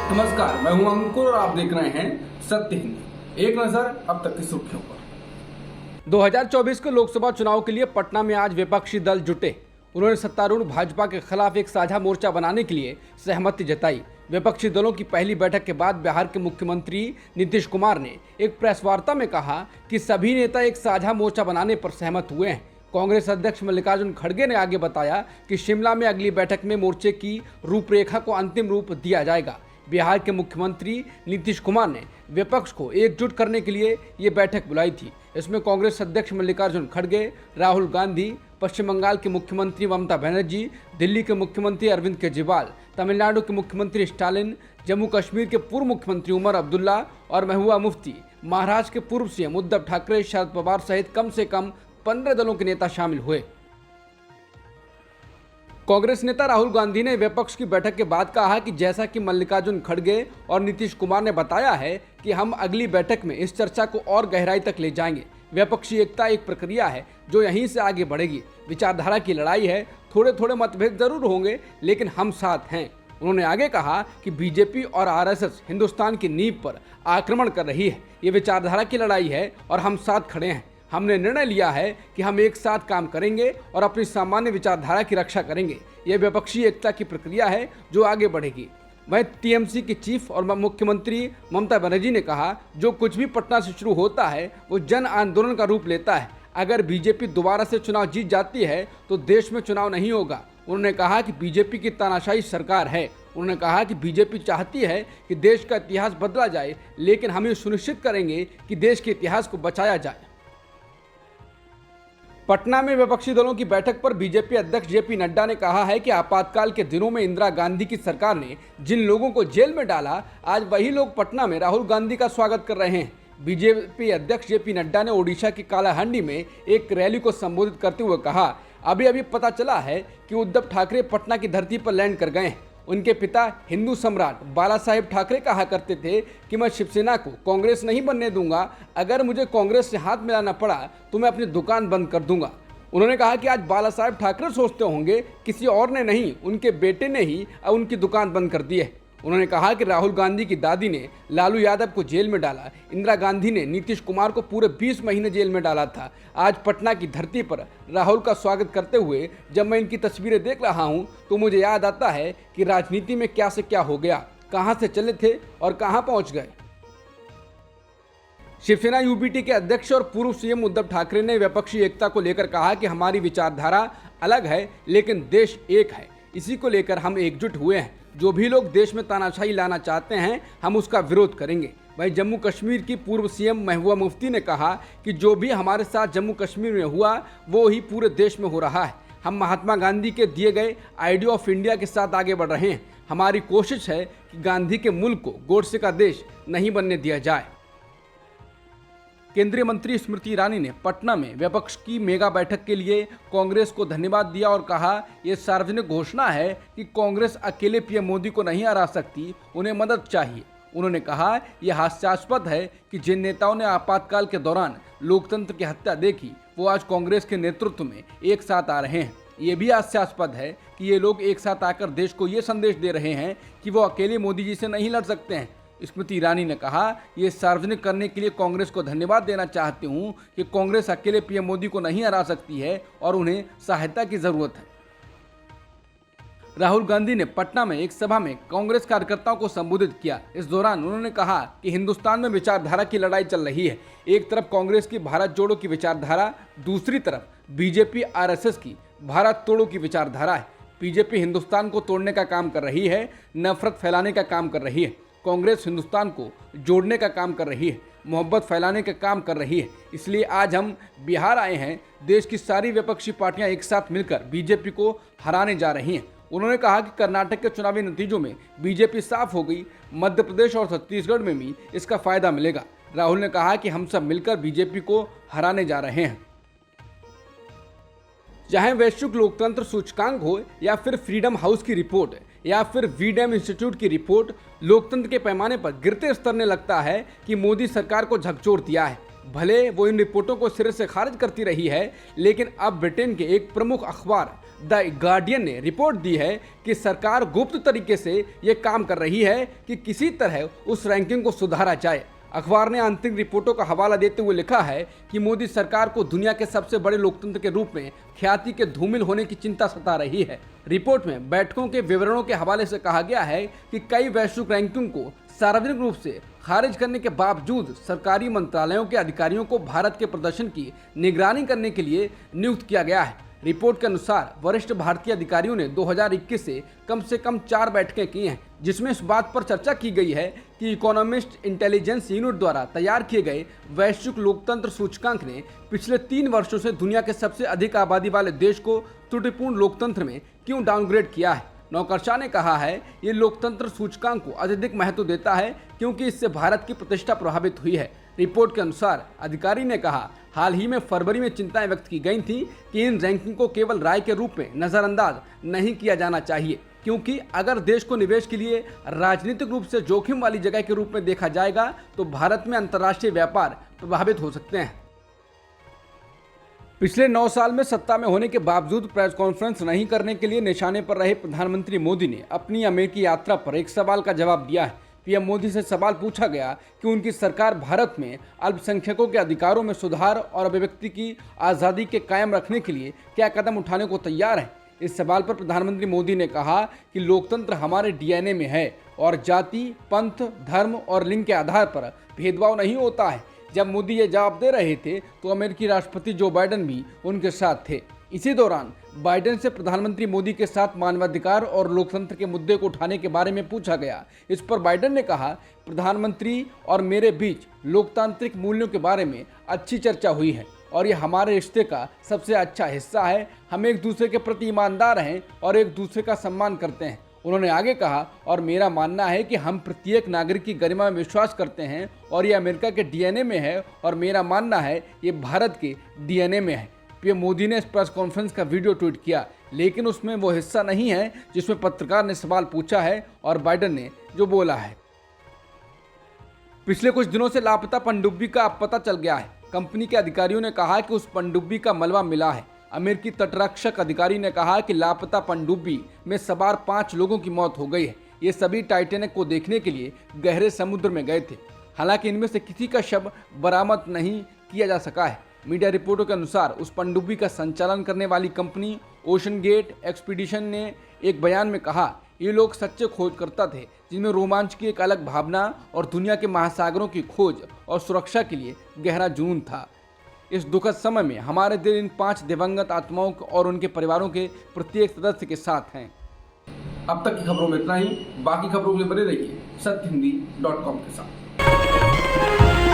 नमस्कार, मैं हूं अंकुर और आप देख रहे हैं सत्य हिंद। एक नजर अब तक की सुर्खियों पर। 2024 के लोकसभा चुनाव के लिए पटना में आज विपक्षी दल जुटे। उन्होंने सत्तारूढ़ भाजपा के खिलाफ एक साझा मोर्चा बनाने के लिए सहमति जताई। विपक्षी दलों की पहली बैठक के बाद बिहार के मुख्यमंत्री नीतीश कुमार ने एक प्रेस वार्ता में कहा कि सभी नेता एक साझा मोर्चा बनाने पर सहमत हुए हैं। कांग्रेस अध्यक्ष मल्लिकार्जुन खड़गे ने आगे बताया कि शिमला में अगली बैठक में मोर्चे की रूपरेखा को अंतिम रूप दिया जाएगा। बिहार के मुख्यमंत्री नीतीश कुमार ने विपक्ष को एकजुट करने के लिए ये बैठक बुलाई थी। इसमें कांग्रेस अध्यक्ष मल्लिकार्जुन खड़गे, राहुल गांधी, पश्चिम बंगाल की मुख्यमंत्री ममता बनर्जी, दिल्ली के मुख्यमंत्री अरविंद केजरीवाल, तमिलनाडु के मुख्यमंत्री स्टालिन, जम्मू कश्मीर के पूर्व मुख्यमंत्री उमर अब्दुल्ला और महबूबा मुफ्ती, महाराष्ट्र के पूर्व सीएम उद्धव ठाकरे, शरद पवार सहित कम से कम 15 दलों के नेता शामिल हुए। कांग्रेस नेता राहुल गांधी ने विपक्ष की बैठक के बाद कहा कि जैसा कि मल्लिकार्जुन खड़गे और नीतीश कुमार ने बताया है कि हम अगली बैठक में इस चर्चा को और गहराई तक ले जाएंगे। विपक्षी एकता एक प्रक्रिया है जो यहीं से आगे बढ़ेगी। विचारधारा की लड़ाई है, थोड़े थोड़े मतभेद जरूर होंगे लेकिन हम साथ हैं। उन्होंने आगे कहा कि बीजेपी और आरएसएस हिंदुस्तान की नींव पर आक्रमण कर रही है। ये विचारधारा की लड़ाई है और हम साथ खड़े हैं। हमने निर्णय लिया है कि हम एक साथ काम करेंगे और अपनी सामान्य विचारधारा की रक्षा करेंगे। यह विपक्षी एकता की प्रक्रिया है जो आगे बढ़ेगी। वहीं टीएमसी की चीफ और मुख्यमंत्री ममता बनर्जी ने कहा, जो कुछ भी पटना से शुरू होता है वो जन आंदोलन का रूप लेता है। अगर बीजेपी दोबारा से चुनाव जीत जाती है तो देश में चुनाव नहीं होगा। उन्होंने कहा कि बीजेपी की तानाशाही सरकार है। उन्होंने कहा कि बीजेपी चाहती है कि देश का इतिहास बदला जाए, लेकिन हम ये सुनिश्चित करेंगे कि देश के इतिहास को बचाया जाए। पटना में विपक्षी दलों की बैठक पर बीजेपी अध्यक्ष जेपी नड्डा ने कहा है कि आपातकाल के दिनों में इंदिरा गांधी की सरकार ने जिन लोगों को जेल में डाला, आज वही लोग पटना में राहुल गांधी का स्वागत कर रहे हैं। बीजेपी अध्यक्ष जेपी नड्डा ने ओडिशा की कालाहांडी में एक रैली को संबोधित करते हुए कहा, अभी पता चला है कि उद्धव ठाकरे पटना की धरती पर लैंड कर गए हैं। उनके पिता हिंदू सम्राट बाला साहेब ठाकरे कहा करते थे कि मैं शिवसेना को कांग्रेस नहीं बनने दूंगा। अगर मुझे कांग्रेस से हाथ मिलाना पड़ा तो मैं अपनी दुकान बंद कर दूंगा। उन्होंने कहा कि आज बाला साहेब ठाकरे सोचते होंगे किसी और ने नहीं, उनके बेटे ने ही उनकी दुकान बंद कर दी है। उन्होंने कहा कि राहुल गांधी की दादी ने लालू यादव को जेल में डाला, इंदिरा गांधी ने नीतीश कुमार को पूरे 20 महीने जेल में डाला था। आज पटना की धरती पर राहुल का स्वागत करते हुए जब मैं इनकी तस्वीरें देख रहा हूं तो मुझे याद आता है कि राजनीति में क्या से क्या हो गया, कहां से चले थे और कहां पहुंच गए। शिवसेना यूबीटी के अध्यक्ष और पूर्व सीएम उद्धव ठाकरे ने विपक्षी एकता को लेकर कहा कि हमारी विचारधारा अलग है लेकिन देश एक है। इसी को लेकर हम एकजुट हुए हैं। जो भी लोग देश में तानाशाही लाना चाहते हैं हम उसका विरोध करेंगे। वहीं जम्मू कश्मीर की पूर्व सीएम महबूबा मुफ्ती ने कहा कि जो भी हमारे साथ जम्मू कश्मीर में हुआ वो ही पूरे देश में हो रहा है। हम महात्मा गांधी के दिए गए आइडिया ऑफ इंडिया के साथ आगे बढ़ रहे हैं। हमारी कोशिश है कि गांधी के मुल्क को गोडसे का देश नहीं बनने दिया जाए। केंद्रीय मंत्री स्मृति ईरानी ने पटना में विपक्ष की मेगा बैठक के लिए कांग्रेस को धन्यवाद दिया और कहा, यह सार्वजनिक घोषणा है कि कांग्रेस अकेले पीएम मोदी को नहीं हरा सकती, उन्हें मदद चाहिए। उन्होंने कहा, यह हास्यास्पद है कि जिन नेताओं ने आपातकाल के दौरान लोकतंत्र की हत्या देखी वो आज कांग्रेस के नेतृत्व में एक साथ आ रहे हैं। ये भी हास्यास्पद है कि ये लोग एक साथ आकर देश को ये संदेश दे रहे हैं कि वो अकेले मोदी जी से नहीं लड़ सकते हैं। स्मृति ईरानी ने कहा, ये सार्वजनिक करने के लिए कांग्रेस को धन्यवाद देना चाहती हूं कि कांग्रेस अकेले पीएम मोदी को नहीं हरा सकती है और उन्हें सहायता की जरूरत है। राहुल गांधी ने पटना में एक सभा में कांग्रेस कार्यकर्ताओं को संबोधित किया। इस दौरान उन्होंने कहा कि हिंदुस्तान में विचारधारा की लड़ाई चल रही है। एक तरफ कांग्रेस की भारत जोड़ो की विचारधारा, दूसरी तरफ बीजेपी आरएसएस की भारत तोड़ो की विचारधारा है। बीजेपी हिंदुस्तान को तोड़ने का काम कर रही है, नफरत फैलाने का काम कर रही है। कांग्रेस हिंदुस्तान को जोड़ने का काम कर रही है, मोहब्बत फैलाने का काम कर रही है। इसलिए आज हम बिहार आए हैं। देश की सारी विपक्षी पार्टियां एक साथ मिलकर बीजेपी को हराने जा रही हैं। उन्होंने कहा कि कर्नाटक के चुनावी नतीजों में बीजेपी साफ हो गई, मध्य प्रदेश और छत्तीसगढ़ में भी इसका फायदा मिलेगा। राहुल ने कहा कि हम सब मिलकर बीजेपी को हराने जा रहे हैं। चाहे वैश्विक लोकतंत्र सूचकांक हो या फिर फ्रीडम हाउस की रिपोर्ट या फिर वीडैम इंस्टीट्यूट की रिपोर्ट, लोकतंत्र के पैमाने पर गिरते स्तर ने लगता है कि मोदी सरकार को झकझोर दिया है। भले वो इन रिपोर्टों को सिरे से खारिज करती रही है, लेकिन अब ब्रिटेन के एक प्रमुख अखबार द गार्डियन ने रिपोर्ट दी है कि सरकार गुप्त तरीके से ये काम कर रही है कि किसी तरह उस रैंकिंग को सुधारा जाए। अखबार ने आंतरिक रिपोर्टों का हवाला देते हुए लिखा है कि मोदी सरकार को दुनिया के सबसे बड़े लोकतंत्र के रूप में ख्याति के धूमिल होने की चिंता सता रही है। रिपोर्ट में बैठकों के विवरणों के हवाले से कहा गया है कि कई वैश्विक रैंकिंग को सार्वजनिक रूप से खारिज करने के बावजूद सरकारी मंत्रालयों के अधिकारियों को भारत के प्रदर्शन की निगरानी करने के लिए नियुक्त किया गया है। रिपोर्ट के अनुसार वरिष्ठ भारतीय अधिकारियों ने 2021 से कम 4 बैठकें की हैं, जिसमें इस बात पर चर्चा की गई है कि इकोनॉमिस्ट इंटेलिजेंस यूनिट द्वारा तैयार किए गए वैश्विक लोकतंत्र सूचकांक ने पिछले 3 वर्षों से दुनिया के सबसे अधिक आबादी वाले देश को त्रुटिपूर्ण लोकतंत्र में क्यों डाउनग्रेड किया है। नौकरशाह ने कहा है ये लोकतंत्र सूचकांक को अत्यधिक महत्व देता है क्योंकि इससे भारत की प्रतिष्ठा प्रभावित हुई है। रिपोर्ट के अनुसार अधिकारी ने कहा हाल ही में फरवरी में चिंताएं व्यक्त की गई थी कि इन रैंकिंग को केवल राय के रूप में नजरअंदाज नहीं किया जाना चाहिए, क्योंकि अगर देश को निवेश के लिए राजनीतिक रूप से जोखिम वाली जगह के रूप में देखा जाएगा तो भारत में अंतर्राष्ट्रीय व्यापार प्रभावित हो सकते हैं। पिछले 9 साल में सत्ता में होने के बावजूद प्रेस कॉन्फ्रेंस नहीं करने के लिए निशाने पर रहे प्रधानमंत्री मोदी ने अपनी अमेरिकी यात्रा पर एक सवाल का जवाब दिया है। पीएम मोदी से सवाल पूछा गया कि उनकी सरकार भारत में अल्पसंख्यकों के अधिकारों में सुधार और अभिव्यक्ति की आज़ादी के कायम रखने के लिए क्या कदम उठाने को तैयार है। इस सवाल पर प्रधानमंत्री मोदी ने कहा कि लोकतंत्र हमारे डीएनए में है और जाति, पंथ, धर्म और लिंग के आधार पर भेदभाव नहीं होता है। जब मोदी ये जवाब दे रहे थे तो अमेरिकी राष्ट्रपति जो बाइडेन भी उनके साथ थे। इसी दौरान बाइडेन से प्रधानमंत्री मोदी के साथ मानवाधिकार और लोकतंत्र के मुद्दे को उठाने के बारे में पूछा गया। इस पर बाइडेन ने कहा, प्रधानमंत्री और मेरे बीच लोकतांत्रिक मूल्यों के बारे में अच्छी चर्चा हुई है और ये हमारे रिश्ते का सबसे अच्छा हिस्सा है। हम एक दूसरे के प्रति ईमानदार हैं और एक दूसरे का सम्मान करते हैं। उन्होंने आगे कहा, और मेरा मानना है कि हम प्रत्येक नागरिक की गरिमा में विश्वास करते हैं और ये अमेरिका के डीएनए में है और मेरा मानना है ये भारत के डीएनए में है। पीएम मोदी ने इस प्रेस कॉन्फ्रेंस का वीडियो ट्वीट किया, लेकिन उसमें वो हिस्सा नहीं है जिसमें पत्रकार ने सवाल पूछा है और बाइडेन ने जो बोला है। पिछले कुछ दिनों से लापता पनडुब्बी का अब पता चल गया है। कंपनी के अधिकारियों ने कहा कि उस पनडुब्बी का मलबा मिला है। अमेरिकी तटरक्षक अधिकारी ने कहा कि लापता पनडुब्बी में सवार 5 लोगों की मौत हो गई है। ये सभी टाइटैनिक को देखने के लिए गहरे समुद्र में गए थे। हालांकि इनमें से किसी का शव बरामद नहीं किया जा सका है। मीडिया रिपोर्टों के अनुसार उस पनडुब्बी का संचालन करने वाली कंपनी ओशन गेट एक्सपीडिशन ने एक बयान में कहा, ये लोग सच्चे खोजकर्ता थे जिनमें रोमांच की एक अलग भावना और दुनिया के महासागरों की खोज और सुरक्षा के लिए गहरा जुनून था। इस दुखद समय में हमारे दिल इन 5 दिवंगत आत्माओं और उनके परिवारों के प्रत्येक सदस्य के साथ हैं। अब तक की खबरों में इतना ही। बाकी खबरों के लिए बने रहिए सत्यहिंदी.com के साथ।